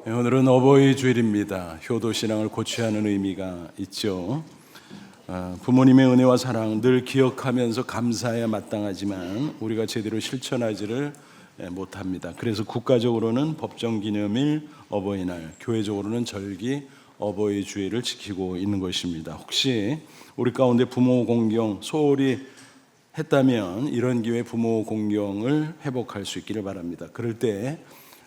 오늘은 어버이 주일입니다. 효도 신앙을 고취하는 의미가 있죠. 부모님의 은혜와 사랑 늘 기억하면서 감사해야 마땅하지만 우리가 제대로 실천하지를 못합니다. 그래서 국가적으로는 법정기념일 어버이날, 교회적으로는 절기 어버이 주일을 지키고 있는 것입니다. 혹시 우리 가운데 부모 공경 소홀히 했다면 이런 기회에 부모 공경을 회복할 수 있기를 바랍니다. 그럴 때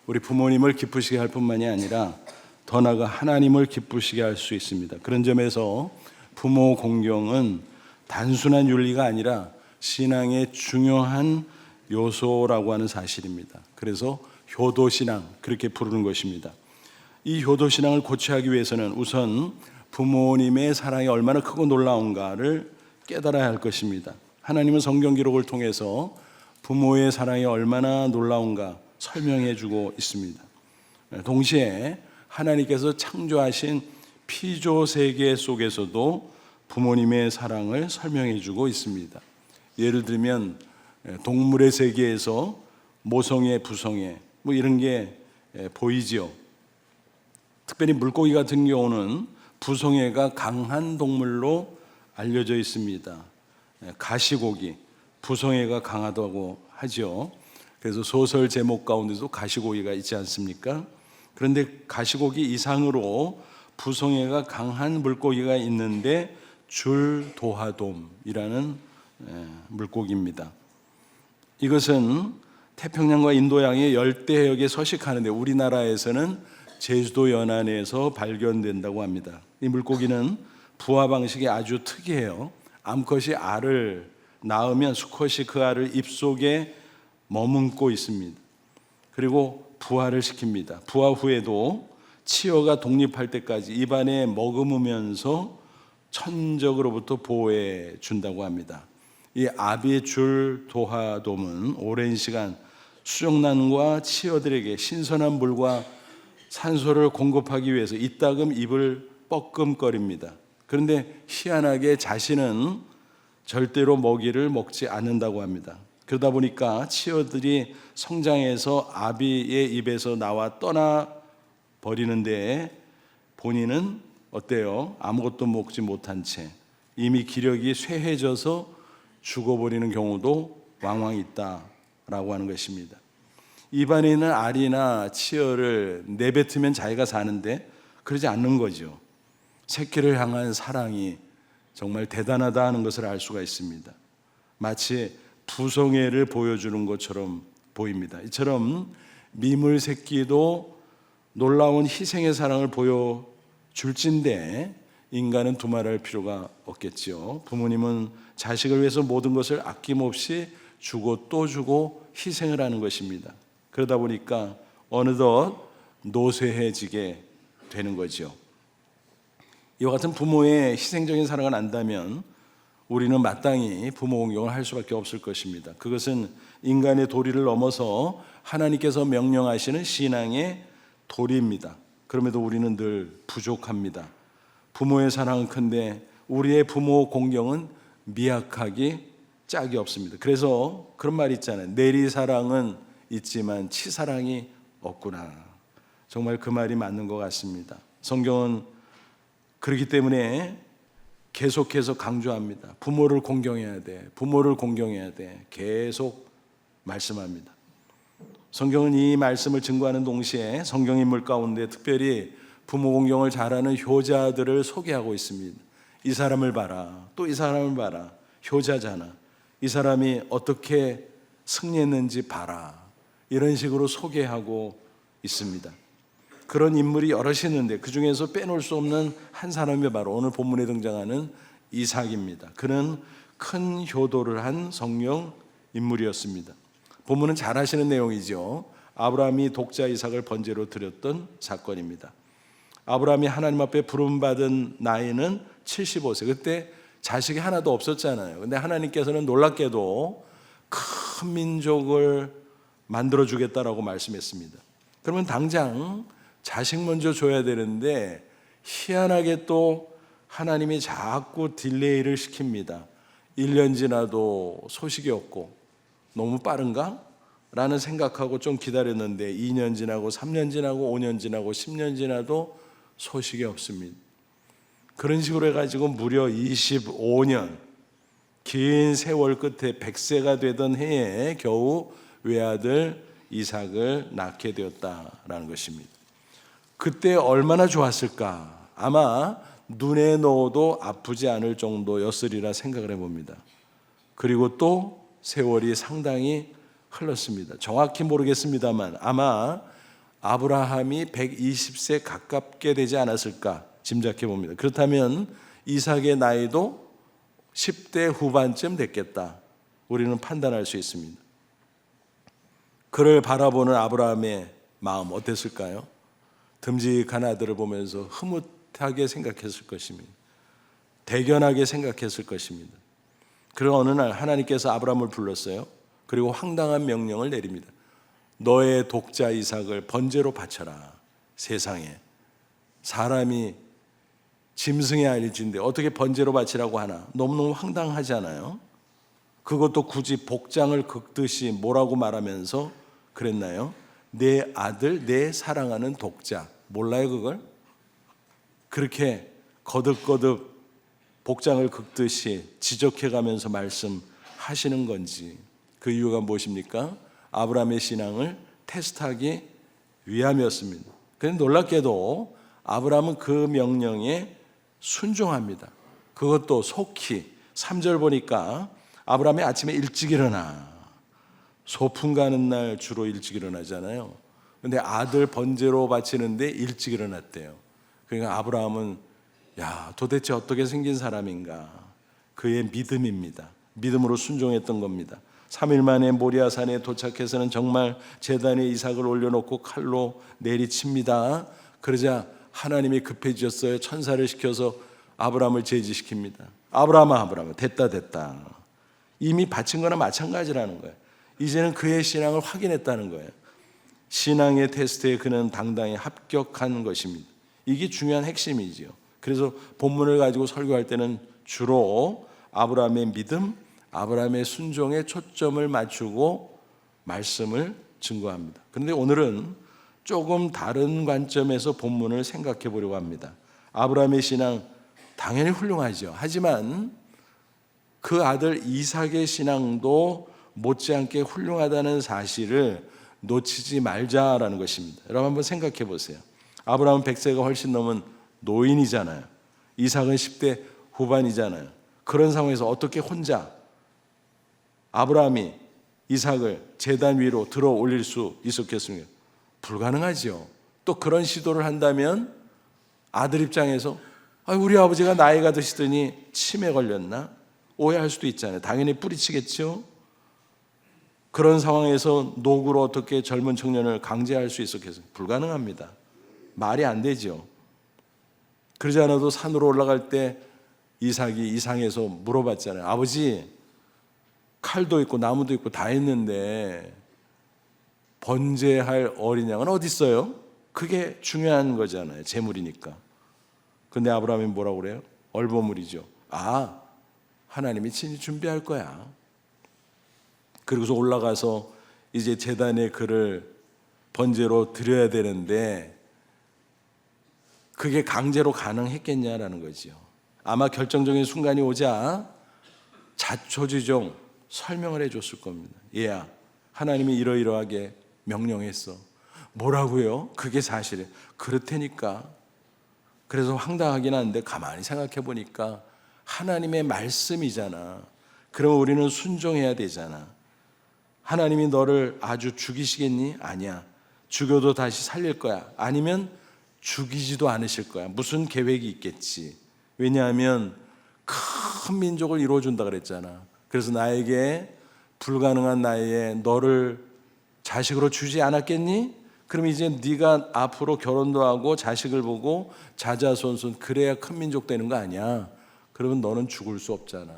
우리 부모님을 기쁘시게 할 뿐만이 아니라 더 나아가 하나님을 기쁘시게 할 수 있습니다. 그런 점에서 부모 공경은 단순한 윤리가 아니라 신앙의 중요한 요소라고 하는 사실입니다. 그래서 효도신앙 그렇게 부르는 것입니다. 이 효도신앙을 고취하기 위해서는 우선 부모님의 사랑이 얼마나 크고 놀라운가를 깨달아야 할 것입니다. 하나님은 성경 기록을 통해서 부모의 사랑이 얼마나 놀라운가 설명해 주고 있습니다. 동시에 하나님께서 창조하신 피조 세계 속에서도 부모님의 사랑을 설명해 주고 있습니다. 예를 들면 동물의 세계에서 모성애, 부성애 뭐 이런 게 보이지요. 특별히 물고기 같은 경우는 부성애가 강한 동물로 알려져 있습니다. 가시고기, 부성애가 강하다고 하죠. 그래서 소설 제목 가운데도 가시고기가 있지 않습니까? 그런데 가시고기 이상으로 부성애가 강한 물고기가 있는데 줄도하돔이라는 물고기입니다. 이것은 태평양과 인도양의 열대 해역에 서식하는데 우리나라에서는 제주도 연안에서 발견된다고 합니다. 이 물고기는 부화 방식이 아주 특이해요. 암컷이 알을 낳으면 수컷이 그 알을 입속에 머금고 있습니다. 그리고 부화를 시킵니다. 부화 후에도 치어가 독립할 때까지 입안에 머금으면서 천적으로부터 보호해 준다고 합니다. 이 아비줄 도하돔은 오랜 시간 수족난과 치어들에게 신선한 물과 산소를 공급하기 위해서 이따금 입을 뻐끔거립니다. 그런데 희한하게 자신은 절대로 먹이를 먹지 않는다고 합니다. 그러다 보니까 치어들이 성장해서 아비의 입에서 나와 떠나 버리는데 본인은 어때요? 아무것도 먹지 못한 채 이미 기력이 쇠해져서 죽어버리는 경우도 왕왕 있다라고 하는 것입니다. 입안에 있는 알이나 치어를 내뱉으면 자기가 사는데 그러지 않는 거죠. 새끼를 향한 사랑이 정말 대단하다 하는 것을 알 수가 있습니다. 마치 부성애를 보여주는 것처럼 보입니다. 이처럼 미물 새끼도 놀라운 희생의 사랑을 보여줄진데 인간은 두말할 필요가 없겠지요. 부모님은 자식을 위해서 모든 것을 아낌없이 주고 또 주고 희생을 하는 것입니다. 그러다 보니까 어느덧 노쇠해지게 되는 거죠. 이와 같은 부모의 희생적인 사랑을 안다면 우리는 마땅히 부모 공경을 할 수밖에 없을 것입니다. 그것은 인간의 도리를 넘어서 하나님께서 명령하시는 신앙의 도리입니다. 그럼에도 우리는 늘 부족합니다. 부모의 사랑은 큰데 우리의 부모 공경은 미약하기 짝이 없습니다. 그래서 그런 말이 있잖아요. 내리사랑은 있지만 치사랑이 없구나. 정말 그 말이 맞는 것 같습니다. 성경은 그렇기 때문에 계속해서 강조합니다. 부모를 공경해야 돼. 부모를 공경해야 돼. 계속 말씀합니다. 성경은 이 말씀을 증거하는 동시에 성경 인물 가운데 특별히 부모 공경을 잘하는 효자들을 소개하고 있습니다. 이 사람을 봐라. 또 이 사람을 봐라. 효자잖아. 이 사람이 어떻게 승리했는지 봐라. 이런 식으로 소개하고 있습니다. 그런 인물이 여럿이 있는데 그 중에서 빼놓을 수 없는 한 사람이 바로 오늘 본문에 등장하는 이삭입니다. 그는 큰 효도를 한 성령 인물이었습니다. 본문은 잘 아시는 내용이죠. 아브라함이 독자 이삭을 번제로 드렸던 사건입니다. 아브라함이 하나님 앞에 부름받은 나이는 75세. 그때 자식이 하나도 없었잖아요. 근데 하나님께서는 놀랍게도 큰 민족을 만들어주겠다라고 말씀했습니다. 그러면 당장 자식 먼저 줘야 되는데 희한하게 또 하나님이 자꾸 딜레이를 시킵니다. 1년 지나도 소식이 없고 너무 빠른가? 라는 생각하고 좀 기다렸는데 2년 지나고 3년 지나고 5년 지나고 10년 지나도 소식이 없습니다. 그런 식으로 해가지고 무려 25년 긴 세월 끝에 100세가 되던 해에 겨우 외아들 이삭을 낳게 되었다라는 것입니다. 그때 얼마나 좋았을까? 아마 눈에 넣어도 아프지 않을 정도였으리라 생각을 해봅니다. 그리고 또 세월이 상당히 흘렀습니다. 정확히 모르겠습니다만 아마 아브라함이 120세 가깝게 되지 않았을까 짐작해 봅니다. 그렇다면 이삭의 나이도 10대 후반쯤 됐겠다. 우리는 판단할 수 있습니다. 그를 바라보는 아브라함의 마음 어땠을까요? 듬직한 아들을 보면서 흐뭇하게 생각했을 것입니다. 대견하게 생각했을 것입니다. 그리고 어느 날 하나님께서 아브라함을 불렀어요. 그리고 황당한 명령을 내립니다. 너의 독자 이삭을 번제로 바쳐라. 세상에 사람이 짐승의 아일진데 어떻게 번제로 바치라고 하나? 너무너무 황당하지 않아요? 그것도 굳이 복장을 긁듯이 뭐라고 말하면서 그랬나요? 내 아들, 내 사랑하는 독자. 몰라요 그걸? 그렇게 거듭거듭 복장을 긁듯이 지적해가면서 말씀하시는 건지. 그 이유가 무엇입니까? 아브라함의 신앙을 테스트하기 위함이었습니다. 그런데 놀랍게도 아브라함은 그 명령에 순종합니다. 그것도 속히. 3절 보니까 아브라함이 아침에 일찍 일어나. 소풍 가는 날 주로 일찍 일어나잖아요. 근데 아들 번제로 바치는데 일찍 일어났대요. 그러니까 아브라함은 도대체 어떻게 생긴 사람인가? 그의 믿음입니다. 믿음으로 순종했던 겁니다. 3일 만에 모리아산에 도착해서는 정말 제단에 이삭을 올려놓고 칼로 내리칩니다. 그러자 하나님이 급해지셨어요. 천사를 시켜서 아브라함을 제지시킵니다. 아브라함아 됐다. 이미 바친 거나 마찬가지라는 거예요. 이제는 그의 신앙을 확인했다는 거예요. 신앙의 테스트에 그는 당당히 합격한 것입니다. 이게 중요한 핵심이지요. 그래서 본문을 가지고 설교할 때는 주로 아브라함의 믿음, 아브라함의 순종에 초점을 맞추고 말씀을 증거합니다. 그런데 오늘은 조금 다른 관점에서 본문을 생각해 보려고 합니다. 아브라함의 신앙 당연히 훌륭하죠. 하지만 그 아들 이삭의 신앙도 못지않게 훌륭하다는 사실을 놓치지 말자라는 것입니다. 여러분 한번 생각해 보세요. 아브라함은 100세가 훨씬 넘은 노인이잖아요. 이삭은 10대 후반이잖아요. 그런 상황에서 어떻게 혼자 아브라함이 이삭을 제단 위로 들어 올릴 수 있었겠습니까? 불가능하죠. 또 그런 시도를 한다면 아들 입장에서 우리 아버지가 나이가 드시더니 치매 걸렸나? 오해할 수도 있잖아요. 당연히 뿌리치겠죠. 그런 상황에서 노구로 어떻게 젊은 청년을 강제할 수 있었겠어요? 불가능합니다. 말이 안 되죠. 그러지 않아도 산으로 올라갈 때 이삭이 이상해서 물어봤잖아요. 아버지, 칼도 있고 나무도 있고 다 있는데 번제할 어린 양은 어디 있어요? 그게 중요한 거잖아요. 제물이니까. 근데 아브라함이 뭐라고 그래요? 얼버무리죠. 하나님이 친히 준비할 거야. 그리고서 올라가서 이제 제단에 그를 번제로 드려야 되는데 그게 강제로 가능했겠냐라는 거죠. 아마 결정적인 순간이 오자 자초지종 설명을 해줬을 겁니다. 얘야, 하나님이 이러이러하게 명령했어. 뭐라고요? 그게 사실이에요. 그렇다니까. 그래서 황당하긴 한데 가만히 생각해 보니까 하나님의 말씀이잖아. 그럼 우리는 순종해야 되잖아. 하나님이 너를 아주 죽이시겠니? 아니야. 죽여도 다시 살릴 거야. 아니면 죽이지도 않으실 거야. 무슨 계획이 있겠지. 왜냐하면 큰 민족을 이루어준다 그랬잖아. 그래서 나에게 불가능한 나이에 너를 자식으로 주지 않았겠니? 그럼 이제 네가 앞으로 결혼도 하고 자식을 보고 자자손손 그래야 큰 민족 되는 거 아니야. 그러면 너는 죽을 수 없잖아.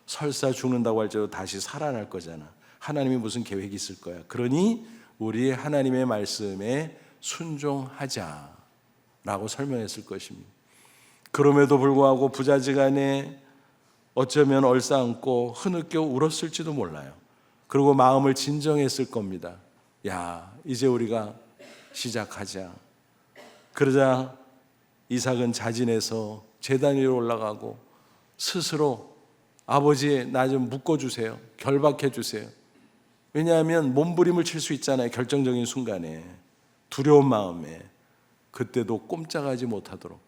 설사 죽는다고 할지라도 다시 살아날 거잖아. 하나님이 무슨 계획이 있을 거야. 그러니 우리 하나님의 말씀에 순종하자라고 설명했을 것입니다. 그럼에도 불구하고 부자지간에 어쩌면 얼싸안고 흐느껴 울었을지도 몰라요. 그리고 마음을 진정했을 겁니다. 야, 이제 우리가 시작하자. 그러자 이삭은 자진해서 제단 위로 올라가고 스스로 아버지 나 좀 묶어주세요. 결박해 주세요. 왜냐하면 몸부림을 칠 수 있잖아요. 결정적인 순간에 두려운 마음에 그때도 꼼짝하지 못하도록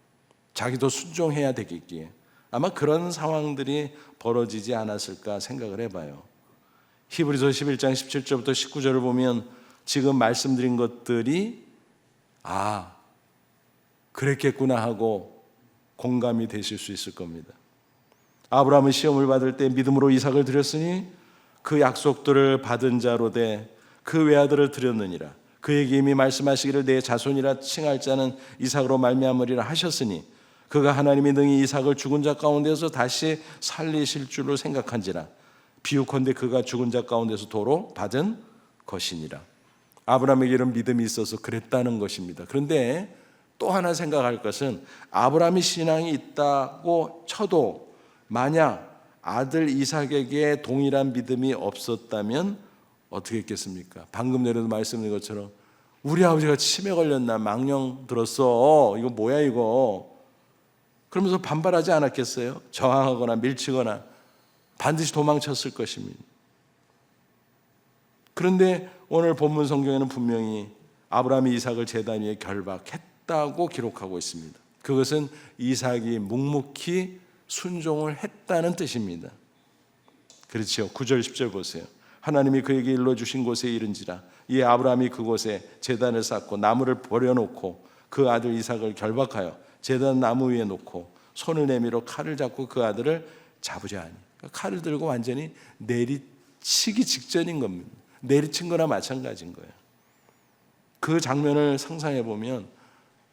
자기도 순종해야 되겠기에 아마 그런 상황들이 벌어지지 않았을까 생각을 해봐요. 히브리서 11장 17절부터 19절을 보면 지금 말씀드린 것들이 그랬겠구나 하고 공감이 되실 수 있을 겁니다. 아브라함은 시험을 받을 때 믿음으로 이삭을 드렸으니 그 약속들을 받은 자로 돼 그 외아들을 드렸느니라. 그에게 이미 말씀하시기를 내 자손이라 칭할 자는 이삭으로 말미암으리라 하셨으니 그가 하나님이 능히 이삭을 죽은 자 가운데서 다시 살리실 줄로 생각한지라. 비유컨대 그가 죽은 자 가운데서 도로 받은 것이니라. 아브라함에게 이런 믿음이 있어서 그랬다는 것입니다. 그런데 또 하나 생각할 것은 아브라함이 신앙이 있다고 쳐도 만약 아들 이삭에게 동일한 믿음이 없었다면 어떻게 했겠습니까? 방금 전에도 말씀드린 것처럼 우리 아버지가 치매 걸렸나 망령 들었어. 이거 뭐야 이거. 그러면서 반발하지 않았겠어요? 저항하거나 밀치거나 반드시 도망쳤을 것입니다. 그런데 오늘 본문 성경에는 분명히 아브라함이 이삭을 제단 위에 결박했다고 기록하고 있습니다. 그것은 이삭이 묵묵히 순종을 했다는 뜻입니다. 그렇죠. 9절 10절 보세요. 하나님이 그에게 일러주신 곳에 이른지라. 이에 아브라함이 그곳에 제단을 쌓고 나무를 버려놓고 그 아들 이삭을 결박하여 제단 나무 위에 놓고 손을 내밀어 칼을 잡고 그 아들을 잡으려 하니. 그러니까 칼을 들고 완전히 내리치기 직전인 겁니다. 내리친 거나 마찬가지인 거예요. 그 장면을 상상해 보면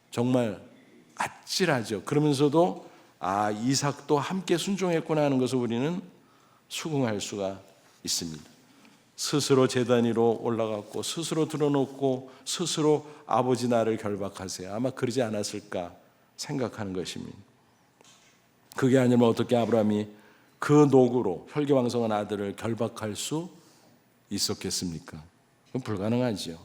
정말 아찔하죠. 그러면서도 이삭도 함께 순종했구나 하는 것을 우리는 수긍할 수가 있습니다. 스스로 제단 위로 올라갔고 스스로 들어놓고 스스로 아버지 나를 결박하세요. 아마 그러지 않았을까 생각하는 것입니다. 그게 아니면 어떻게 아브라함이 그 노구로 혈기왕성한 아들을 결박할 수 있었겠습니까? 그건 불가능하지요.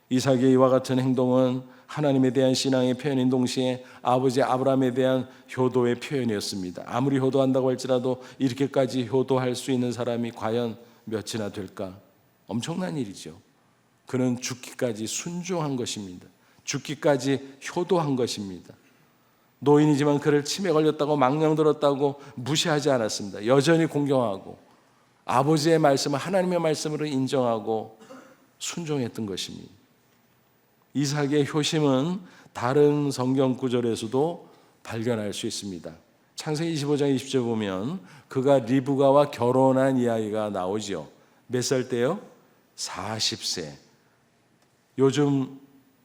이삭의 이와 같은 행동은 하나님에 대한 신앙의 표현인 동시에 아버지 아브라함에 대한 효도의 표현이었습니다. 아무리 효도한다고 할지라도 이렇게까지 효도할 수 있는 사람이 과연 몇이나 될까? 엄청난 일이죠. 그는 죽기까지 순종한 것입니다. 죽기까지 효도한 것입니다. 노인이지만 그를 치매 걸렸다고 망령 들었다고 무시하지 않았습니다. 여전히 공경하고 아버지의 말씀을 하나님의 말씀으로 인정하고 순종했던 것입니다. 이삭의 효심은 다른 성경 구절에서도 발견할 수 있습니다. 창세기 25장 20절 보면 그가 리브가와 결혼한 이야기가 나오죠. 몇 살 때요? 40세. 요즘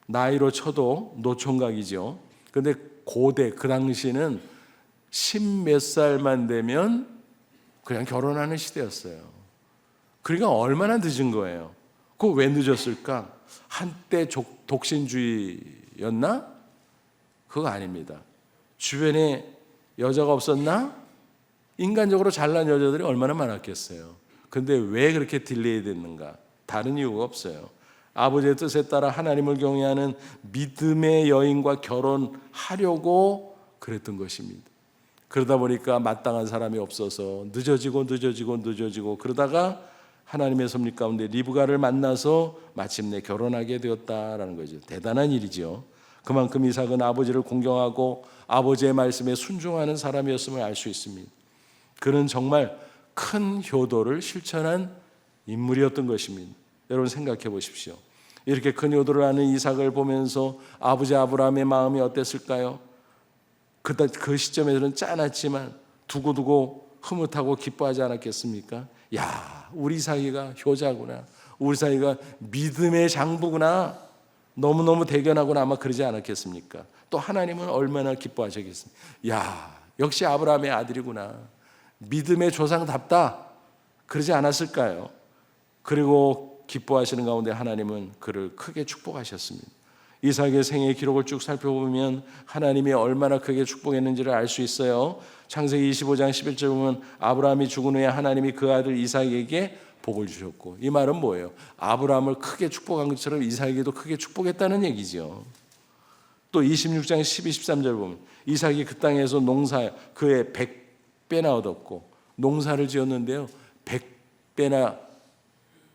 나이로 쳐도 노총각이죠. 그런데 고대 그 당시는 10몇 살만 되면 그냥 결혼하는 시대였어요. 그러니까 얼마나 늦은 거예요. 그거 왜 늦었을까? 한때 독신주의였나? 그거 아닙니다. 주변에 여자가 없었나? 인간적으로 잘난 여자들이 얼마나 많았겠어요. 근데 왜 그렇게 딜레이 됐는가? 다른 이유가 없어요. 아버지의 뜻에 따라 하나님을 경외하는 믿음의 여인과 결혼하려고 그랬던 것입니다. 그러다 보니까 마땅한 사람이 없어서 늦어지고 그러다가 하나님의 섭리 가운데 리브가를 만나서 마침내 결혼하게 되었다라는 거죠. 대단한 일이죠. 그만큼 이삭은 아버지를 공경하고 아버지의 말씀에 순종하는 사람이었음을 알 수 있습니다. 그는 정말 큰 효도를 실천한 인물이었던 것입니다. 여러분 생각해 보십시오. 이렇게 큰 효도를 하는 이삭을 보면서 아버지 아브라함의 마음이 어땠을까요? 그 시점에서는 짠했지만 두고두고 흐뭇하고 기뻐하지 않았겠습니까? 야, 우리 이삭이가 효자구나. 우리 이삭이가 믿음의 장부구나. 너무너무 대견하구나. 아마 그러지 않았겠습니까? 또 하나님은 얼마나 기뻐하셨겠습니까? 야, 역시 아브라함의 아들이구나. 믿음의 조상답다. 그러지 않았을까요? 그리고 기뻐하시는 가운데 하나님은 그를 크게 축복하셨습니다. 이삭의 생애 기록을 쭉 살펴보면 하나님이 얼마나 크게 축복했는지를 알 수 있어요. 창세기 25장 11절 보면 아브라함이 죽은 후에 하나님이 그 아들 이삭에게 복을 주셨고, 이 말은 뭐예요? 아브라함을 크게 축복한 것처럼 이삭에게도 크게 축복했다는 얘기죠. 또 26장 12, 13절 보면 이삭이 그 땅에서 농사 그의 100배나 얻었고 농사를 지었는데요 100배나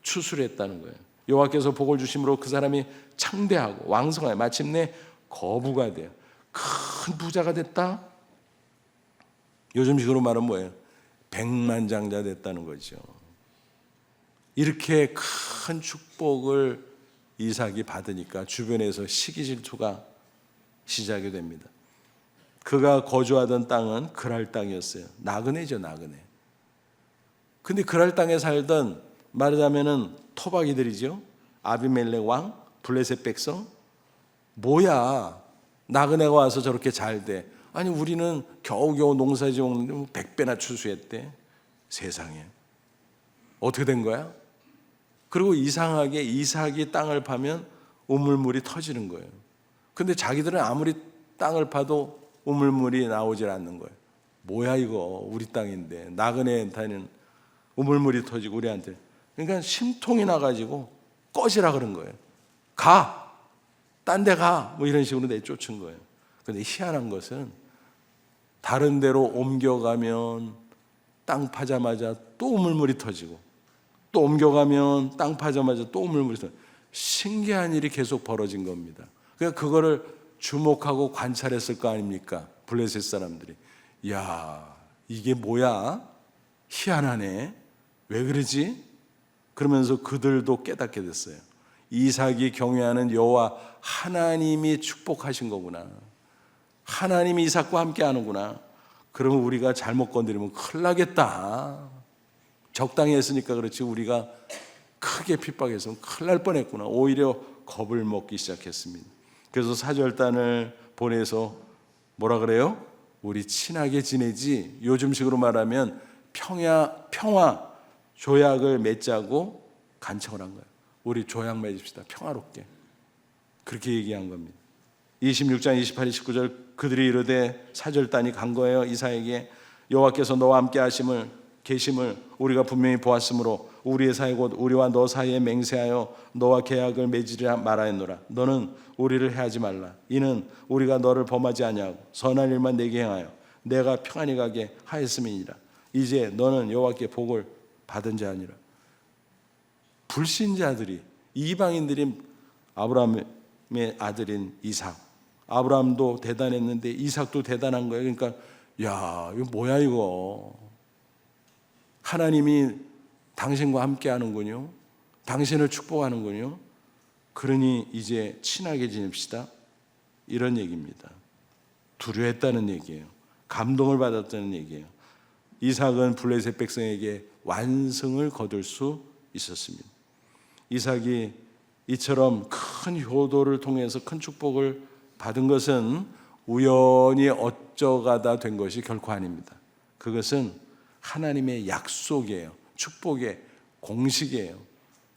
추수했다는 거예요. 여호와께서 복을 주심으로 그 사람이 창대하고 왕성하여 마침내 거부가 돼요. 큰 부자가 됐다. 요즘식으로 말하면 뭐예요? 백만장자 됐다는 거죠. 이렇게 큰 축복을 이삭이 받으니까 주변에서 시기 질투가 시작이 됩니다. 그가 거주하던 땅은 그랄 땅이었어요. 나그네죠, 나그네. 근데 그랄 땅에 살던 말하자면은 토박이들이죠. 아비멜렉 왕, 블레셋 백성. 뭐야, 나그네가 와서 저렇게 잘 돼. 아니 우리는 겨우겨우 농사지었는데 100배나 추수했대. 세상에 어떻게 된 거야? 그리고 이상하게 이삭이 땅을 파면 우물물이 터지는 거예요. 근데 자기들은 아무리 땅을 파도 우물물이 나오질 않는 거예요. 뭐야 이거, 우리 땅인데 나그네한테는 우물물이 터지고 우리한테. 그러니까 심통이 나가지고 꺼지라 그런 거예요. 가, 딴 데 가, 뭐 이런 식으로 내쫓은 거예요. 근데 희한한 것은 다른 데로 옮겨가면 땅 파자마자 또 우물물이 터지고, 또 옮겨가면 땅 파자마자 또 우물물이 터지고, 신기한 일이 계속 벌어진 겁니다. 그러니까 그거를 주목하고 관찰했을 거 아닙니까? 블레셋 사람들이. 야, 이게 뭐야? 희한하네. 왜 그러지? 그러면서 그들도 깨닫게 됐어요. 이삭이 경외하는 여호와 하나님이 축복하신 거구나. 하나님이 이삭과 함께 하는구나. 그러면 우리가 잘못 건드리면 큰일 나겠다. 적당히 했으니까 그렇지 우리가 크게 핍박해서 큰일 날 뻔했구나. 오히려 겁을 먹기 시작했습니다. 그래서 사절단을 보내서 뭐라 그래요? 우리 친하게 지내지. 요즘식으로 말하면 평화 조약을 맺자고 간청을 한 거예요. 우리 조약 맺읍시다. 평화롭게. 그렇게 얘기한 겁니다. 26장 28, 29절 그들이 이르되 사절단이 간 거예요. 이삭에게 여호와께서 너와 함께 계심을 우리가 분명히 보았으므로 우리의 사이 곧 우리와 너 사이에 맹세하여 너와 계약을 맺으리라 말하였노라. 너는 우리를 해하지 말라. 이는 우리가 너를 범하지 아니하고 선한 일만 내게 행하여 내가 평안히 가게 하였음이니라. 이제 너는 여호와께 복을 받은 자 아니라. 불신자들이, 이방인들이 아브라함의 아들인 이삭, 아브라함도 대단했는데 이삭도 대단한 거예요. 그러니까 야, 이거 뭐야 이거. 하나님이 당신과 함께 하는군요. 당신을 축복하는군요. 그러니 이제 친하게 지냅시다. 이런 얘기입니다. 두려워했다는 얘기예요. 감동을 받았다는 얘기예요. 이삭은 블레셋 백성에게 완승을 거둘 수 있었습니다. 이삭이 이처럼 큰 효도를 통해서 큰 축복을 받은 것은 우연히 어쩌가다 된 것이 결코 아닙니다. 그것은 하나님의 약속이에요. 축복의 공식이에요.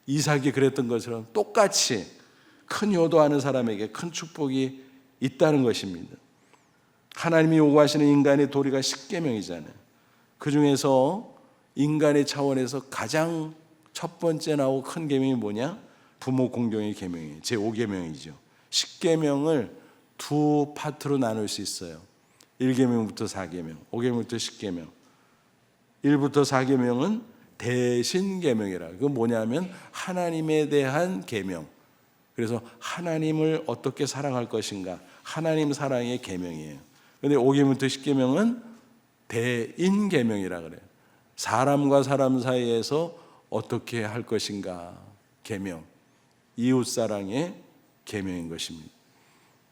이삭이 그랬던 것처럼 똑같이 큰 효도하는 사람에게 큰 축복이 있다는 것입니다. 하나님이 요구하시는 인간의 도리가 십계명이잖아요. 그 중에서 인간의 차원에서 가장 첫 번째 나오고 큰 계명이 뭐냐? 부모 공경의 계명이에요. 제5계명이죠. 십계명을 두 파트로 나눌 수 있어요. 1계명부터 4계명, 5계명부터 10계명. 1부터 4계명은 대신계명이라. 그건 뭐냐면 하나님에 대한 계명. 그래서 하나님을 어떻게 사랑할 것인가, 하나님 사랑의 계명이에요. 그런데 5계명부터 10계명은 대인계명이라 그래요. 사람과 사람 사이에서 어떻게 할 것인가 계명, 이웃사랑의 계명인 것입니다.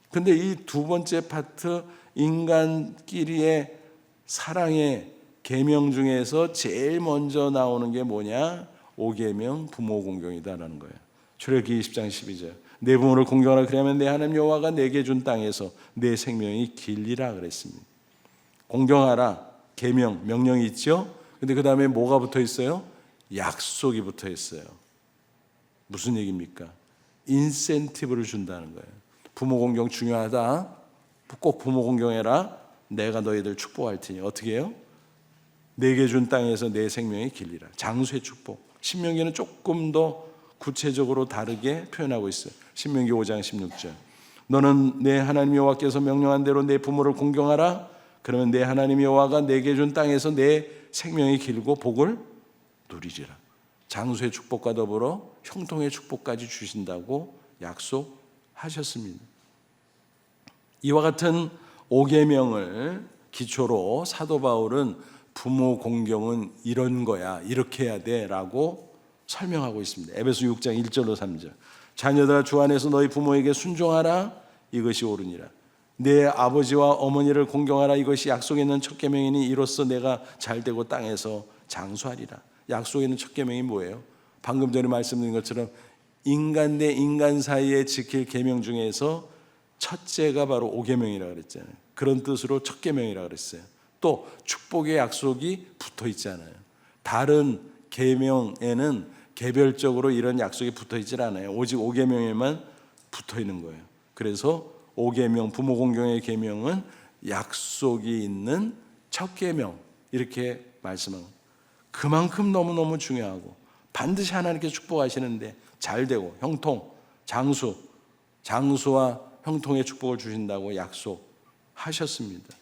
그런데 이 두 번째 파트, 인간끼리의 사랑의 계명 중에서 제일 먼저 나오는 게 뭐냐? 5계명 부모 공경이다라는 거예요. 출애굽기 20장 12절. 내 부모를 공경하라. 그러면 내 하나님 여호와가 내게 준 땅에서 내 생명이 길리라 그랬습니다. 공경하라. 계명, 명령이 있죠. 근데 그 다음에 뭐가 붙어 있어요? 약속이 붙어 있어요. 무슨 얘기입니까? 인센티브를 준다는 거예요. 부모 공경 중요하다. 꼭 부모 공경해라. 내가 너희들 축복할 테니. 어떻게 해요? 내게 준 땅에서 내 생명이 길리라. 장수의 축복, 신명기는 조금 더 구체적으로 다르게 표현하고 있어요. 신명기 5장 16절. 너는 내 하나님 여호와께서 명령한 대로 내 부모를 공경하라. 그러면 내 하나님 여호와가 내게 준 땅에서 내 생명이 길고 복을 누리리라. 장수의 축복과 더불어 형통의 축복까지 주신다고 약속하셨습니다. 이와 같은 5계명을 기초로 사도 바울은 부모 공경은 이런 거야, 이렇게 해야 돼 라고 설명하고 있습니다. 에베소 6장 1절로 3절. 자녀들아 주 안에서 너희 부모에게 순종하라. 이것이 옳으니라. 내 아버지와 어머니를 공경하라. 이것이 약속에 있는 첫 계명이니 이로써 내가 잘되고 땅에서 장수하리라. 약속에 있는 첫 계명이 뭐예요? 방금 전에 말씀드린 것처럼 인간 대 인간 사이에 지킬 계명 중에서 첫째가 바로 5계명이라고 그랬잖아요. 그런 뜻으로 첫 계명이라고 그랬어요. 또 축복의 약속이 붙어 있잖아요. 다른 계명에는 개별적으로 이런 약속이 붙어 있질 않아요. 오직 5계명에만 붙어 있는 거예요. 그래서 5계명, 부모 공경의 계명은 약속이 있는 첫 계명 이렇게 말씀합니다. 그만큼 너무너무 중요하고 반드시 하나님께서 축복하시는데 잘되고 형통, 장수와 형통의 축복을 주신다고 약속하셨습니다.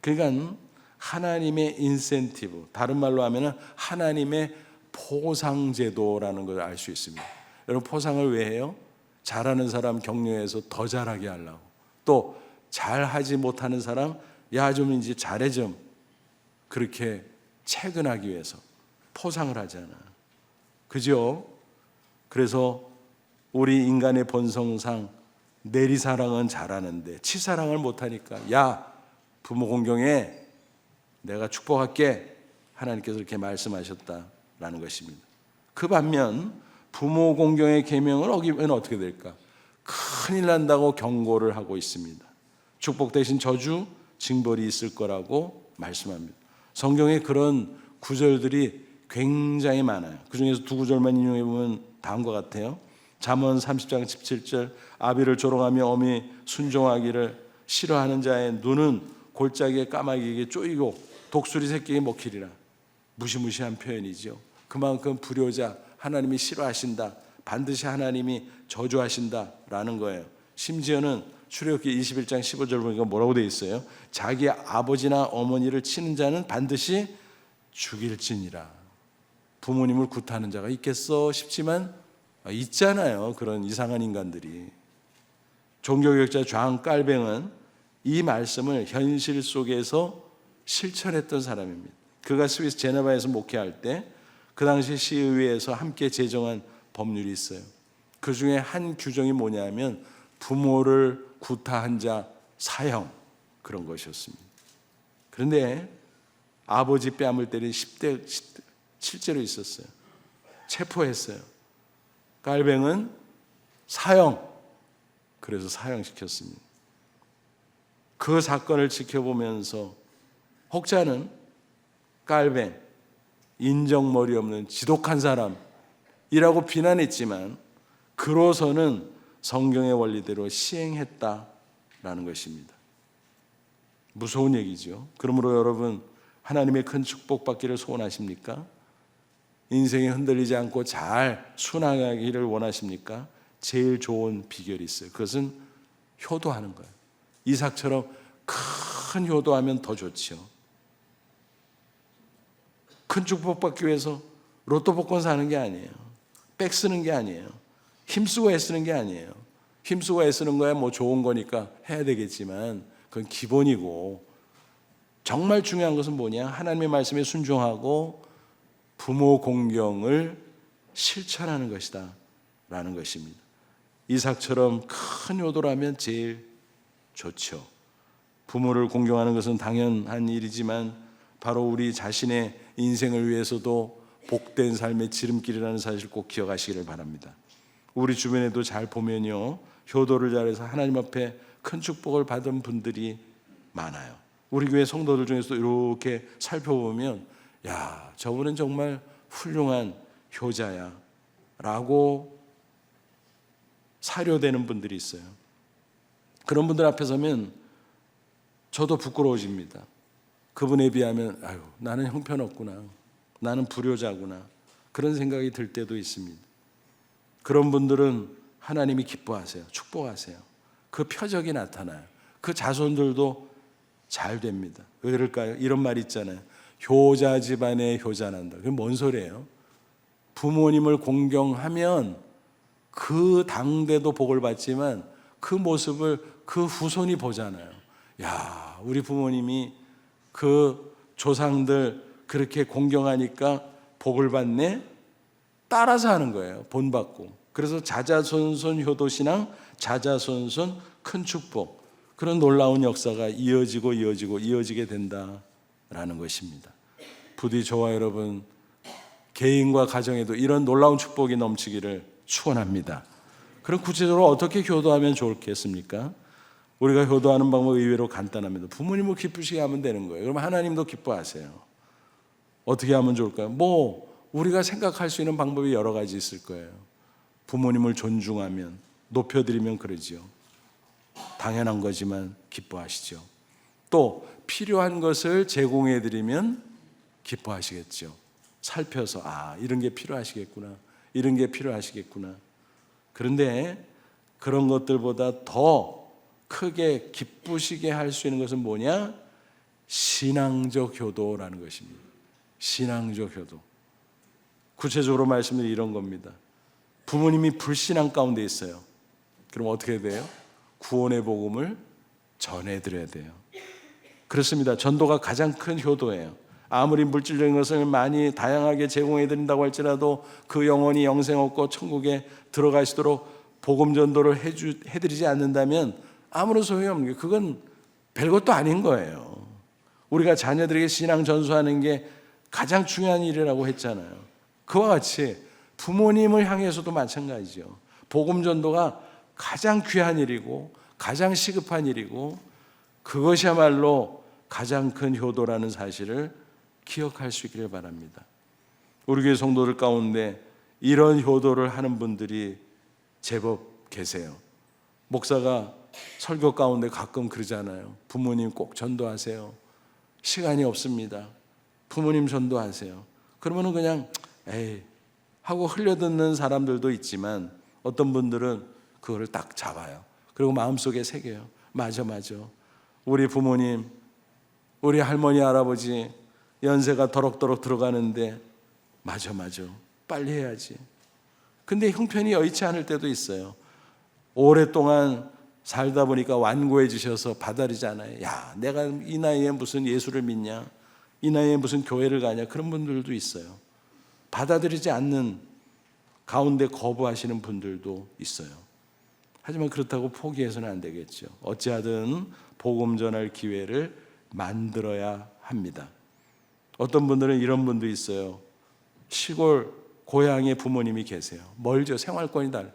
그러니까 하나님의 인센티브, 다른 말로 하면 하나님의 포상제도라는 걸 알 수 있습니다. 여러분 포상을 왜 해요? 잘하는 사람 격려해서 더 잘하게 하려고. 또 잘하지 못하는 사람 야 좀 이제 잘해 좀 그렇게 채근하기 위해서 포상을 하잖아. 그죠? 그래서 우리 인간의 본성상 내리사랑은 잘하는데 치사랑을 못하니까 야 부모 공경해 내가 축복할게 하나님께서 이렇게 말씀하셨다라는 것입니다. 그 반면 부모 공경의 계명을 어기면 어떻게 될까? 큰일 난다고 경고를 하고 있습니다. 축복 대신 저주, 징벌이 있을 거라고 말씀합니다. 성경에 그런 구절들이 굉장히 많아요. 그 중에서 두 구절만 인용해 보면 다음과 같아요. 잠언 30장 17절 아비를 조롱하며 어미 순종하기를 싫어하는 자의 눈은 골짜기의 까마귀에게 쪼이고 독수리 새끼에게 먹히리라. 무시무시한 표현이죠. 그만큼 불효자 하나님이 싫어하신다. 반드시 하나님이 저주하신다라는 거예요. 심지어는 출애굽기 21장 15절 보니까 뭐라고 되어 있어요? 자기 아버지나 어머니를 치는 자는 반드시 죽일지니라. 부모님을 굿하는 자가 있겠어 싶지만 있잖아요. 그런 이상한 인간들이. 종교개혁자 존 깔뱅은 이 말씀을 현실 속에서 실천했던 사람입니다. 그가 스위스 제네바에서 목회할 때 그 당시 시의회에서 함께 제정한 법률이 있어요. 그 중에 한 규정이 뭐냐면 부모를 구타한 자 사형 그런 것이었습니다. 그런데 아버지 뺨을 때린 10대 실제로 있었어요. 체포했어요. 깔뱅은 사형 그래서 사형시켰습니다. 그 사건을 지켜보면서 혹자는 깔뱅 인정머리 없는 지독한 사람이라고 비난했지만 그로서는 성경의 원리대로 시행했다라는 것입니다. 무서운 얘기죠. 그러므로 여러분 하나님의 큰 축복받기를 소원하십니까? 인생이 흔들리지 않고 잘 순항하기를 원하십니까? 제일 좋은 비결이 있어요. 그것은 효도하는 거예요. 이삭처럼 큰 효도하면 더 좋지요. 큰 축복받기 위해서 로또 복권 사는 게 아니에요. 백 쓰는 게 아니에요. 힘쓰고 애쓰는 게 아니에요. 힘쓰고 애쓰는 거야 뭐 좋은 거니까 해야 되겠지만 그건 기본이고 정말 중요한 것은 뭐냐? 하나님의 말씀에 순종하고 부모 공경을 실천하는 것이다 라는 것입니다. 이삭처럼 큰 효도라면 제일 좋죠. 부모를 공경하는 것은 당연한 일이지만 바로 우리 자신의 인생을 위해서도 복된 삶의 지름길이라는 사실을 꼭 기억하시기를 바랍니다. 우리 주변에도 잘 보면요, 효도를 잘해서 하나님 앞에 큰 축복을 받은 분들이 많아요. 우리 교회 성도들 중에서도 이렇게 살펴보면 야, 저분은 정말 훌륭한 효자야 라고 사료되는 분들이 있어요. 그런 분들 앞에 서면 저도 부끄러워집니다. 그분에 비하면 아유, 나는 형편없구나. 나는 불효자구나. 그런 생각이 들 때도 있습니다. 그런 분들은 하나님이 기뻐하세요. 축복하세요. 그 표적이 나타나요. 그 자손들도 잘 됩니다. 왜 그럴까요? 이런 말 있잖아요. 효자 집안에 효자 난다. 그게 뭔 소리예요? 부모님을 공경하면 그 당대도 복을 받지만 그 모습을 그 후손이 보잖아요. 야, 우리 부모님이 그 조상들 그렇게 공경하니까 복을 받네? 따라서 하는 거예요. 본받고. 그래서 자자손손 효도신앙, 자자손손 큰 축복. 그런 놀라운 역사가 이어지게 된다라는 것입니다. 부디 저와 여러분 개인과 가정에도 이런 놀라운 축복이 넘치기를 축원합니다. 그럼 구체적으로 어떻게 효도하면 좋겠습니까? 우리가 효도하는 방법은 의외로 간단합니다. 부모님을 기쁘시게 하면 되는 거예요. 그럼 하나님도 기뻐하세요. 어떻게 하면 좋을까요? 우리가 생각할 수 있는 방법이 여러 가지 있을 거예요. 부모님을 존중하면, 높여드리면 그러지요. 당연한 거지만 기뻐하시죠. 또 필요한 것을 제공해드리면 기뻐하시겠죠. 살펴서 이런 게 필요하시겠구나. 이런 게 필요하시겠구나. 그런데 그런 것들보다 더 크게 기쁘시게 할 수 있는 것은 뭐냐? 신앙적 효도라는 것입니다. 신앙적 효도. 구체적으로 말씀드리면 이런 겁니다. 부모님이 불신앙 가운데 있어요. 그럼 어떻게 돼요? 구원의 복음을 전해드려야 돼요. 그렇습니다. 전도가 가장 큰 효도예요. 아무리 물질적인 것을 많이 다양하게 제공해드린다고 할지라도 그 영혼이 영생 얻고 천국에 들어가시도록 복음 전도를 해드리지 않는다면 아무런 소용이 없는 게 그건 별것도 아닌 거예요. 우리가 자녀들에게 신앙 전수하는 게 가장 중요한 일이라고 했잖아요. 그와 같이 부모님을 향해서도 마찬가지죠. 복음 전도가 가장 귀한 일이고 가장 시급한 일이고 그것이야말로 가장 큰 효도라는 사실을 기억할 수 있기를 바랍니다. 우리 교회 성도들 가운데 이런 효도를 하는 분들이 제법 계세요. 목사가 설교 가운데 가끔 그러잖아요. 부모님 꼭 전도하세요. 시간이 없습니다. 부모님 전도하세요. 그러면은 그냥 에이 하고 흘려듣는 사람들도 있지만 어떤 분들은 그거를 딱 잡아요. 그리고 마음속에 새겨요. 맞아. 우리 부모님, 우리 할머니, 할아버지 연세가 더럭더럭 들어가는데 맞아. 빨리 해야지. 근데 형편이 여의치 않을 때도 있어요. 오랫동안 살다 보니까 완고해지셔서 받아들이잖아요. 야, 내가 이 나이에 무슨 예수를 믿냐? 이 나이에 무슨 교회를 가냐? 그런 분들도 있어요. 받아들이지 않는 가운데 거부하시는 분들도 있어요. 하지만 그렇다고 포기해서는 안 되겠죠. 어찌하든 복음 전할 기회를 만들어야 합니다. 어떤 분들은 이런 분도 있어요. 시골 고향에 부모님이 계세요. 멀죠. 생활권이 달라요.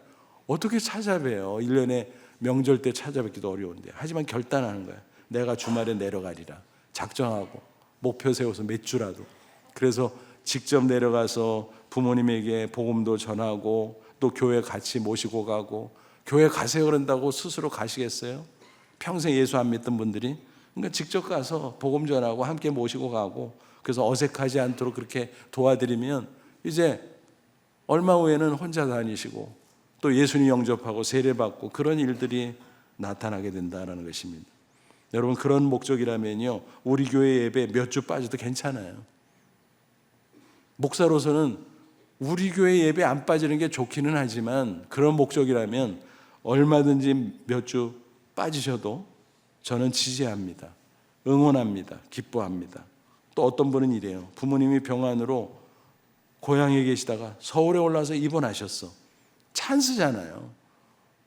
어떻게 찾아뵈요? 1년에 명절 때 찾아뵙기도 어려운데. 하지만 결단하는 거예요. 내가 주말에 내려가리라. 작정하고 목표 세워서 몇 주라도. 그래서 직접 내려가서 부모님에게 복음도 전하고 또 교회 같이 모시고 가고 교회 가세요 그런다고 스스로 가시겠어요? 평생 예수 안 믿던 분들이. 그러니까 직접 가서 복음 전하고 함께 모시고 가고 그래서 어색하지 않도록 그렇게 도와드리면 이제 얼마 후에는 혼자 다니시고 또 예수님 영접하고 세례받고 그런 일들이 나타나게 된다는 것입니다. 여러분 그런 목적이라면요 우리 교회 예배 몇 주 빠져도 괜찮아요. 목사로서는 우리 교회 예배 안 빠지는 게 좋기는 하지만 그런 목적이라면 얼마든지 몇 주 빠지셔도 저는 지지합니다. 응원합니다. 기뻐합니다. 또 어떤 분은 이래요. 부모님이 병환으로 고향에 계시다가 서울에 올라와서 입원하셨어. 찬스잖아요.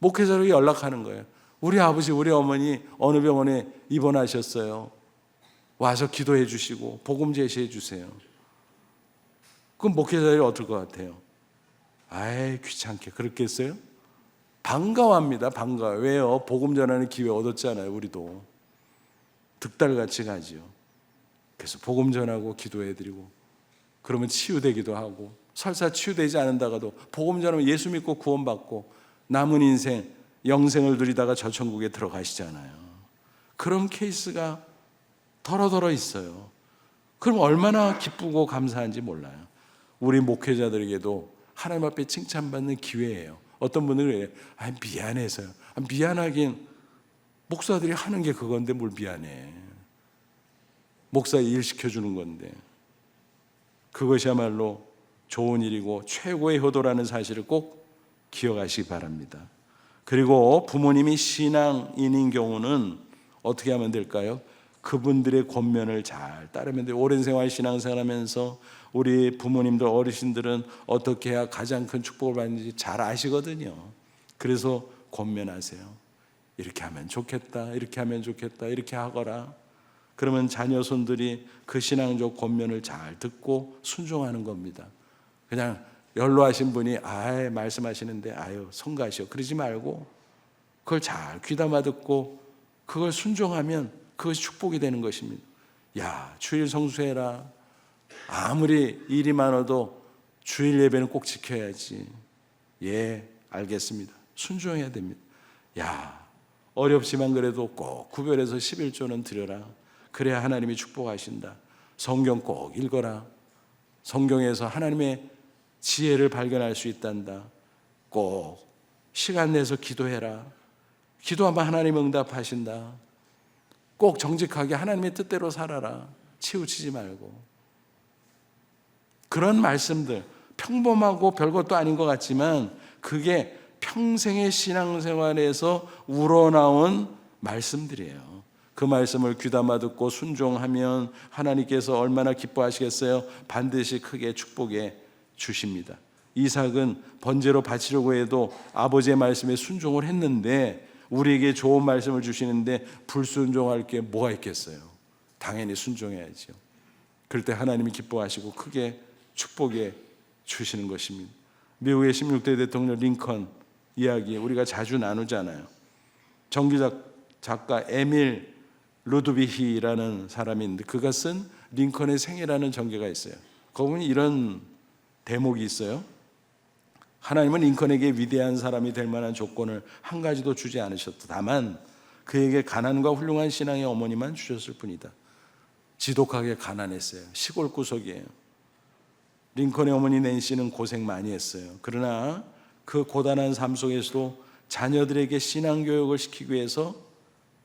목회자로 연락하는 거예요. 우리 아버지, 우리 어머니 어느 병원에 입원하셨어요. 와서 기도해 주시고 복음 제시해 주세요. 그럼 목회자들이 어떨 것 같아요? 아이 귀찮게 그렇겠어요? 반가워합니다. 반가워요. 왜요? 복음 전하는 기회 얻었잖아요. 우리도 득달같이 가지요. 그래서 복음 전하고 기도해드리고 그러면 치유되기도 하고 설사 치유되지 않는다가도 복음 전하면 예수 믿고 구원받고 남은 인생 영생을 누리다가 저 천국에 들어가시잖아요. 그런 케이스가 더러더러 있어요. 그럼 얼마나 기쁘고 감사한지 몰라요. 우리 목회자들에게도 하나님 앞에 칭찬받는 기회예요. 어떤 분들은 그래요. 미안해서요. 미안하긴 목사들이 하는 게 그건데 뭘 미안해. 목사 일 시켜주는 건데. 그것이야말로 좋은 일이고 최고의 효도라는 사실을 꼭 기억하시기 바랍니다. 그리고 부모님이 신앙인인 경우는 어떻게 하면 될까요? 그분들의 권면을 잘 따르면 돼요. 오랜 생활 신앙생활하면서 우리 부모님들 어르신들은 어떻게 해야 가장 큰 축복을 받는지 잘 아시거든요. 그래서 권면하세요. 이렇게 하면 좋겠다, 이렇게 하면 좋겠다, 이렇게 하거라. 그러면 자녀 손들이 그 신앙적 권면을 잘 듣고 순종하는 겁니다. 그냥 연로하신 분이 말씀하시는데 성가시오 그러지 말고 그걸 잘 귀담아 듣고 그걸 순종하면 그것이 축복이 되는 것입니다. 주일 성수해라. 아무리 일이 많아도 주일 예배는 꼭 지켜야지. 알겠습니다. 순종해야 됩니다. 어렵지만 그래도 꼭 구별해서 11조는 드려라. 그래야 하나님이 축복하신다. 성경 꼭 읽어라. 성경에서 하나님의 지혜를 발견할 수 있단다. 꼭 시간 내서 기도해라. 기도하면 하나님 응답하신다. 꼭 정직하게 하나님의 뜻대로 살아라. 치우치지 말고. 그런 말씀들, 평범하고 별것도 아닌 것 같지만 그게 평생의 신앙생활에서 우러나온 말씀들이에요. 그 말씀을 귀담아 듣고 순종하면 하나님께서 얼마나 기뻐하시겠어요? 반드시 크게 축복해 주십니다. 이삭은 번제로 바치려고 해도 아버지의 말씀에 순종을 했는데 우리에게 좋은 말씀을 주시는데 불순종할 게 뭐가 있겠어요? 당연히 순종해야죠. 그럴 때 하나님이 기뻐하시고 크게 축복해 주시는 것입니다. 미국의 16대 대통령 링컨 이야기 우리가 자주 나누잖아요. 정기작 작가 에밀 루드비히라는 사람이 있는데 그가 쓴 링컨의 생애라는 전개가 있어요. 거기 이런 대목이 있어요. 하나님은 링컨에게 위대한 사람이 될 만한 조건을 한 가지도 주지 않으셨다. 다만 그에게 가난과 훌륭한 신앙의 어머니만 주셨을 뿐이다. 지독하게 가난했어요. 시골 구석이에요. 링컨의 어머니 낸시는 고생 많이 했어요. 그러나 그 고단한 삶 속에서도 자녀들에게 신앙교육을 시키기 위해서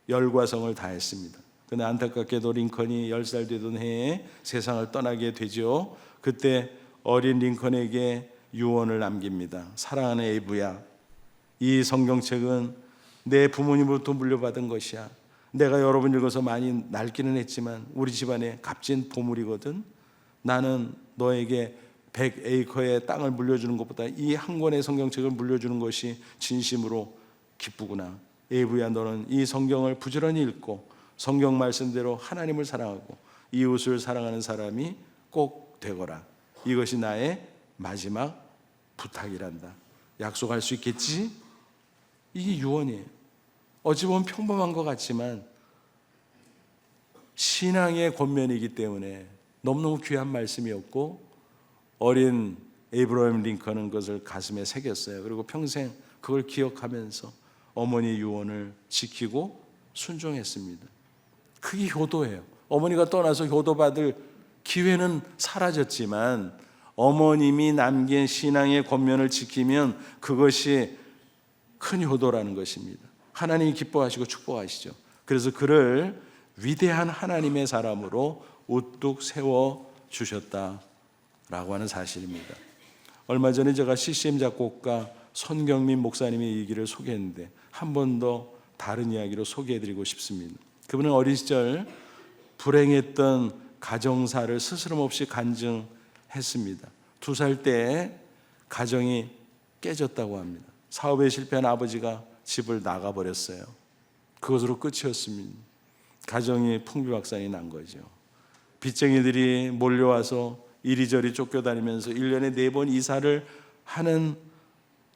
열과성을 다했습니다. 그런데 안타깝게도 링컨이 10살 되던 해에 세상을 떠나게 되죠. 그때 어린 링컨에게 유언을 남깁니다. 사랑하는 에이브야, 이 성경책은 내 부모님으로부터 물려받은 것이야. 내가 여러 번 읽어서 많이 낡기는 했지만 우리 집안의 값진 보물이거든. 나는 너에게 100에이커의 땅을 물려주는 것보다 이 한 권의 성경책을 물려주는 것이 진심으로 기쁘구나. 에이브야, 너는 이 성경을 부지런히 읽고 성경 말씀대로 하나님을 사랑하고 이웃을 사랑하는 사람이 꼭 되거라. 이것이 나의 마지막 부탁이란다. 약속할 수 있겠지? 이게 유언이에요. 어찌 보면 평범한 것 같지만 신앙의 권면이기 때문에 너무너무 귀한 말씀이었고 어린 에이브러임 링컨은 그것을 가슴에 새겼어요. 그리고 평생 그걸 기억하면서 어머니 유언을 지키고 순종했습니다. 그게 효도예요. 어머니가 떠나서 효도받을 기회는 사라졌지만 어머님이 남긴 신앙의 권면을 지키면 그것이 큰 효도라는 것입니다. 하나님이 기뻐하시고 축복하시죠. 그래서 그를 위대한 하나님의 사람으로 우뚝 세워주셨다라고 하는 사실입니다. 얼마 전에 제가 CCM 작곡가 손경민 목사님의 얘기를 소개했는데 한 번 더 다른 이야기로 소개해드리고 싶습니다. 그분은 어린 시절 불행했던 가정사를 스스럼 없이 간증했습니다. 2살 때 가정이 깨졌다고 합니다. 사업에 실패한 아버지가 집을 나가버렸어요. 그것으로 끝이었습니다. 가정이 풍비박산이 난 거죠. 빚쟁이들이 몰려와서 이리저리 쫓겨다니면서 1년에 4번 이사를 하는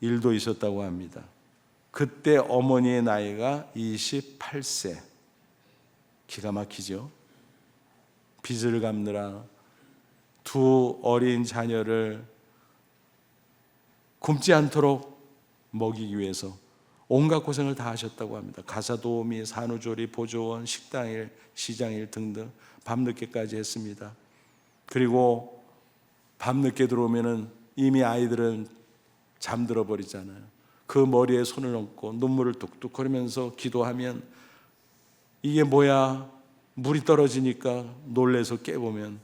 일도 있었다고 합니다. 그때 어머니의 나이가 28세. 기가 막히죠. 빚을 갚느라 2 어린 자녀를 굶지 않도록 먹이기 위해서 온갖 고생을 다 하셨다고 합니다. 가사도우미, 산후조리, 보조원, 식당일, 시장일 등등 밤늦게까지 했습니다. 그리고 밤늦게 들어오면은 이미 아이들은 잠들어 버리잖아요. 그 머리에 손을 얹고 눈물을 뚝뚝 거리면서 기도하면 이게 뭐야? 물이 떨어지니까 놀래서 깨보면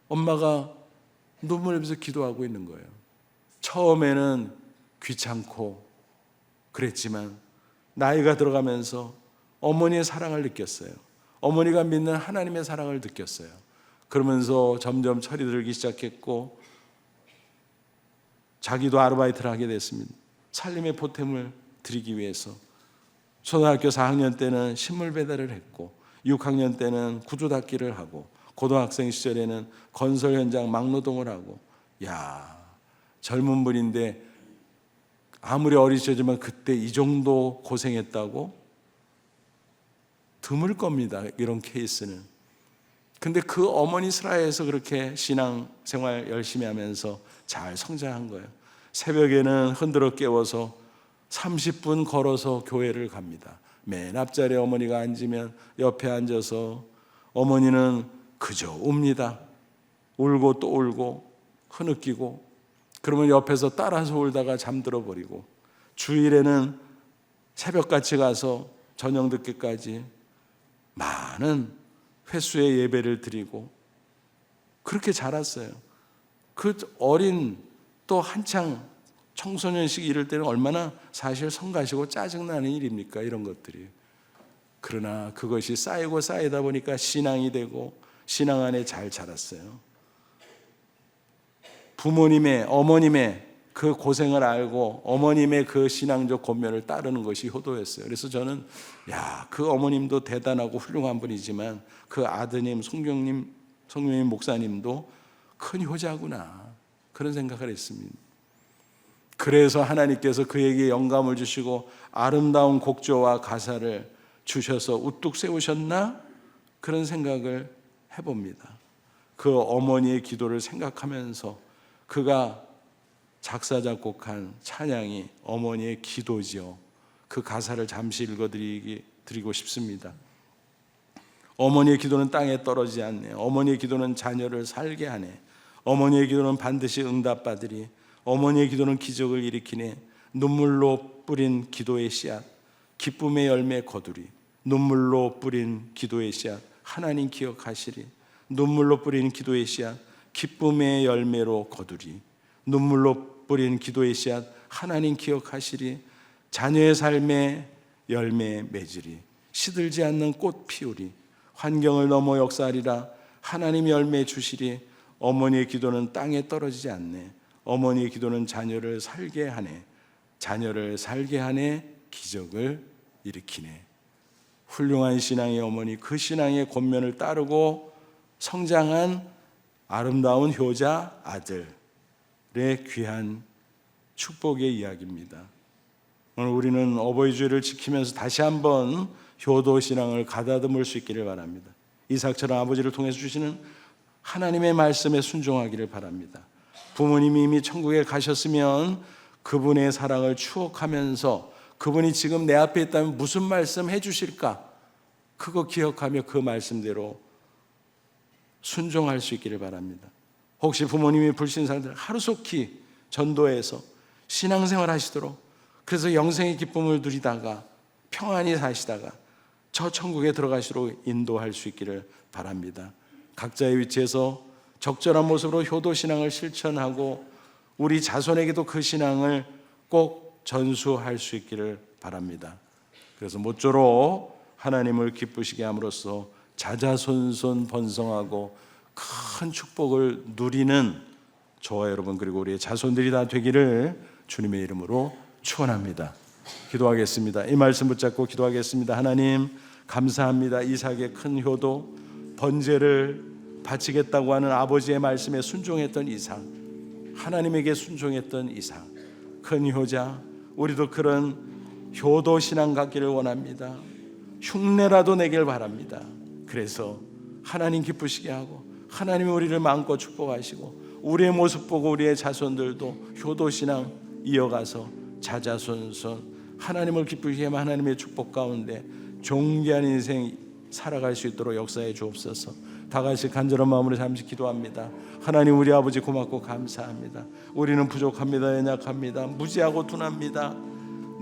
엄마가 눈물 흘리면서 기도하고 있는 거예요. 처음에는 귀찮고 그랬지만 나이가 들어가면서 어머니의 사랑을 느꼈어요. 어머니가 믿는 하나님의 사랑을 느꼈어요. 그러면서 점점 철이 들기 시작했고 자기도 아르바이트를 하게 됐습니다. 살림의 보탬을 드리기 위해서 초등학교 4학년 때는 식물 배달을 했고 6학년 때는 구두 닦기를 하고 고등학생 시절에는 건설 현장 막노동을 하고 젊은 분인데 아무리 어리시지만 그때 이 정도 고생했다고? 드물 겁니다. 이런 케이스는. 근데 그 어머니 슬하에서 그렇게 신앙생활 열심히 하면서 잘 성장한 거예요. 새벽에는 흔들어 깨워서 30분 걸어서 교회를 갑니다. 맨 앞자리에 어머니가 앉으면 옆에 앉아서 어머니는 그저 웁니다. 울고 또 울고 흐느끼고 그러면 옆에서 따라서 울다가 잠들어 버리고 주일에는 새벽같이 가서 저녁 늦게까지 많은 횟수의 예배를 드리고 그렇게 자랐어요. 그 어린 또 한창 청소년식 이럴 때는 얼마나 사실 성가시고 짜증나는 일입니까? 이런 것들이. 그러나 그것이 쌓이고 쌓이다 보니까 신앙이 되고 신앙 안에 잘 자랐어요. 부모님의 어머님의 그 고생을 알고 어머님의 그 신앙적 권면을 따르는 것이 효도였어요. 그래서 저는 그 어머님도 대단하고 훌륭한 분이지만 그 아드님 송경님 목사님도 큰 효자구나 그런 생각을 했습니다. 그래서 하나님께서 그에게 영감을 주시고 아름다운 곡조와 가사를 주셔서 우뚝 세우셨나? 그런 생각을 해봅니다. 그 어머니의 기도를 생각하면서 그가 작사 작곡한 찬양이 어머니의 기도지요. 그 가사를 잠시 읽어드리고 싶습니다. 어머니의 기도는 땅에 떨어지지 않네. 어머니의 기도는 자녀를 살게 하네. 어머니의 기도는 반드시 응답받으리. 어머니의 기도는 기적을 일으키네. 눈물로 뿌린 기도의 씨앗, 기쁨의 열매 거두리. 눈물로 뿌린 기도의 씨앗, 하나님 기억하시리. 눈물로 뿌린 기도의 씨앗, 기쁨의 열매로 거두리. 눈물로 뿌린 기도의 씨앗, 하나님 기억하시리. 자녀의 삶에 열매 맺으리. 시들지 않는 꽃 피우리. 환경을 넘어 역사하리라. 하나님 열매 주시리. 어머니의 기도는 땅에 떨어지지 않네. 어머니의 기도는 자녀를 살게 하네. 자녀를 살게 하네. 기적을 일으키네. 훌륭한 신앙의 어머니, 그 신앙의 권면을 따르고 성장한 아름다운 효자 아들의 귀한 축복의 이야기입니다. 오늘 우리는 어버이 주일을 지키면서 다시 한번 효도 신앙을 가다듬을 수 있기를 바랍니다. 이삭처럼 아버지를 통해서 주시는 하나님의 말씀에 순종하기를 바랍니다. 부모님이 이미 천국에 가셨으면 그분의 사랑을 추억하면서 그분이 지금 내 앞에 있다면 무슨 말씀 해주실까? 그거 기억하며 그 말씀대로 순종할 수 있기를 바랍니다. 혹시 부모님이 불신자들 하루속히 전도해서 신앙생활 하시도록, 그래서 영생의 기쁨을 누리다가 평안히 사시다가 저 천국에 들어가시도록 인도할 수 있기를 바랍니다. 각자의 위치에서 적절한 모습으로 효도신앙을 실천하고 우리 자손에게도 그 신앙을 꼭 전수할 수 있기를 바랍니다. 그래서 모쪼록 하나님을 기쁘시게 함으로써 자자손손 번성하고 큰 축복을 누리는 저와 여러분 그리고 우리의 자손들이 다 되기를 주님의 이름으로 축원합니다. 기도하겠습니다. 이 말씀 붙잡고 기도하겠습니다. 하나님 감사합니다. 이삭의 큰 효도, 번제를 바치겠다고 하는 아버지의 말씀에 순종했던 이삭, 하나님에게 순종했던 이삭, 큰 효자, 우리도 그런 효도 신앙 갖기를 원합니다. 흉내라도 내길 바랍니다. 그래서 하나님 기쁘시게 하고 하나님이 우리를 마음껏 축복하시고 우리의 모습 보고 우리의 자손들도 효도 신앙 이어가서 자자손손 하나님을 기쁘시게 하면 하나님의 축복 가운데 존귀한 인생 살아갈 수 있도록 역사해 주옵소서. 다 같이 간절한 마음으로 잠시 기도합니다. 하나님, 우리 아버지 고맙고 감사합니다. 우리는 부족합니다. 연약합니다. 무지하고 둔합니다.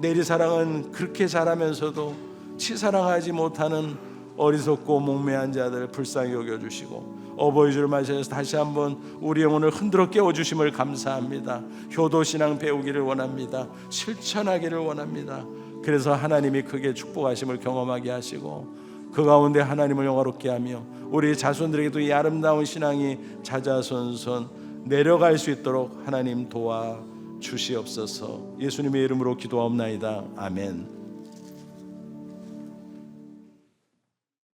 내리사랑은 그렇게 잘하면서도 치사랑하지 못하는 어리석고 목매한 자들 불쌍히 여겨주시고, 어버이 주를 맞이해서 다시 한번 우리 영혼을 흔들어 깨워주심을 감사합니다. 효도신앙 배우기를 원합니다. 실천하기를 원합니다. 그래서 하나님이 크게 축복하심을 경험하게 하시고, 그 가운데 하나님을 영화롭게 하며 우리 자손들에게도 이 아름다운 신앙이 자자손손 내려갈 수 있도록 하나님 도와주시옵소서. 예수님의 이름으로 기도하옵나이다. 아멘.